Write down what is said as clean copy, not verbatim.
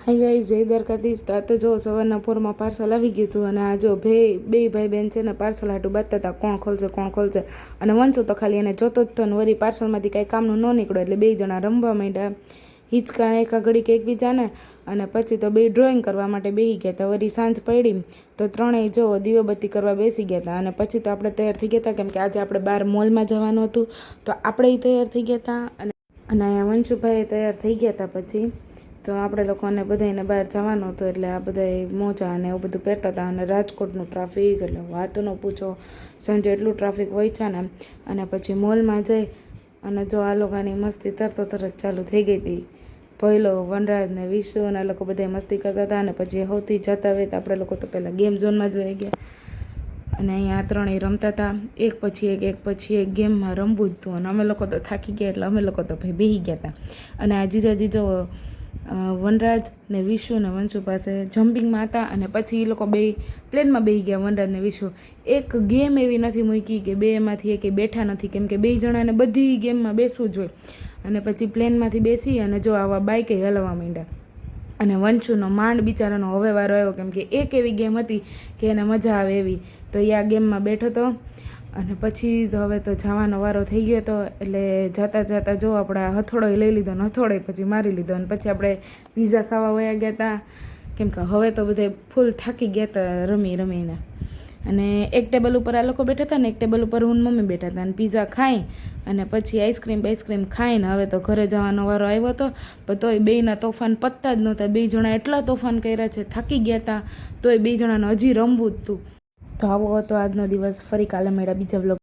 High guys, જય દ્વારકાધીશ. તો આ તો જો સવારના પોરમાં પાર્સલ આવી ગયું હતું અને આ જો બે ભાઈ બહેન છે ને પાર્સલ હાટું બાંધતા હતા, કોણ ખોલશે. અને વંશુ તો ખાલી એને જોતો જ હતો ને વળી પાર્સલમાંથી કાંઈ કામનું ન નીકળ્યું એટલે બે જણા રમવા માંડ્યા, હિંચકા એકા ઘડીક એકબીજાને. અને પછી તો બે ડ્રોઈંગ કરવા માટે બેસી ગયા હતા. વળી સાંજ પડી તો ત્રણેય જો દીવાબત્તી કરવા બેસી ગયા હતા. અને પછી તો આપણે તૈયાર થઈ ગયા હતા કેમ કે આજે આપણે બહાર મોલમાં જવાનું હતું, તો આપણે તૈયાર થઈ ગયા હતા. અને અહીંયા વંશુભાઈ તૈયાર થઈ ગયા હતા. પછી તો આપણે લોકોને બધાને બહાર જવાનું હતું એટલે આ બધા મોજા અને એવું બધું પહેરતા હતા. અને રાજકોટનું ટ્રાફિક એટલે વાત ન પૂછો, સાંજે એટલું ટ્રાફિક હોય છે ને. અને પછી મોલમાં જઈ અને જો આ લોકોની મસ્તી તરત ચાલુ થઈ ગઈ હતી. પહેલો વનરાજ ને વિશુ અને આ લોકો બધા મસ્તી કરતા હતા. અને પછી સૌથી જતા હોય તો આપણે લોકો તો પહેલાં ગેમ ઝોનમાં જોઈ ગયા. અને અહીંયા આ ત્રણેય રમતા હતા, એક પછી એક ગેમમાં રમવું જ હતું. અને અમે લોકો તો થાકી ગયા એટલે અમે લોકો તો ભાઈ બેસી ગયા હતા. અને આ જીજાજી જો વનરાજ ને વિશુ ને વંશુ પાસે જમ્પિંગમાં હતા. અને પછી એ લોકો બે પ્લેનમાં બેસી ગયા. વનરાજ ને વિશુ એક ગેમ એવી નથી મૂકી કે બેમાંથી એક બેઠા નથી, કેમ કે બે જણાને બધી ગેમમાં બેસવું જ હોય. અને પછી પ્લેનમાંથી બેસી અને જો આવા બાઇકે હલવા માંડ્યા. અને વંશુનો માંડ બિચારાનો હવે વારો આવ્યો કેમ કે એક એવી ગેમ હતી કે એને મજા આવે એવી, તો એ આ ગેમમાં બેઠો હતો. અને પછી તો હવે તો જવાનો વારો થઈ ગયો હતો એટલે જતાં જો આપણે હથોડો લઈ લીધો ને હથોડો પછી મારી લીધો. અને પછી આપણે પીઝા ખાવા વયા ગયા હતા કેમ કે હવે તો બધે ફૂલ થાકી ગયા હતા રમીને. અને એક ટેબલ ઉપર આ લોકો બેઠા હતા ને એક ટેબલ ઉપર હું મમ્મી બેઠા હતા. અને પીઝા ખાઈ અને પછી આઈસ્ક્રીમ ખાઈને હવે તો ઘરે જવાનો વારો આવ્યો હતો. પણ તોય બેયના તોફાન પતતા જ નહોતા. બે જણા એટલા તોફાન કર્યા છે, થાકી ગયા હતા, તોય બે જણાને હજી રમવું જ હતું. તો આવો હતો આજનો દિવસ. ફરી કાલે મળ્યા બીજા વ્લોગ.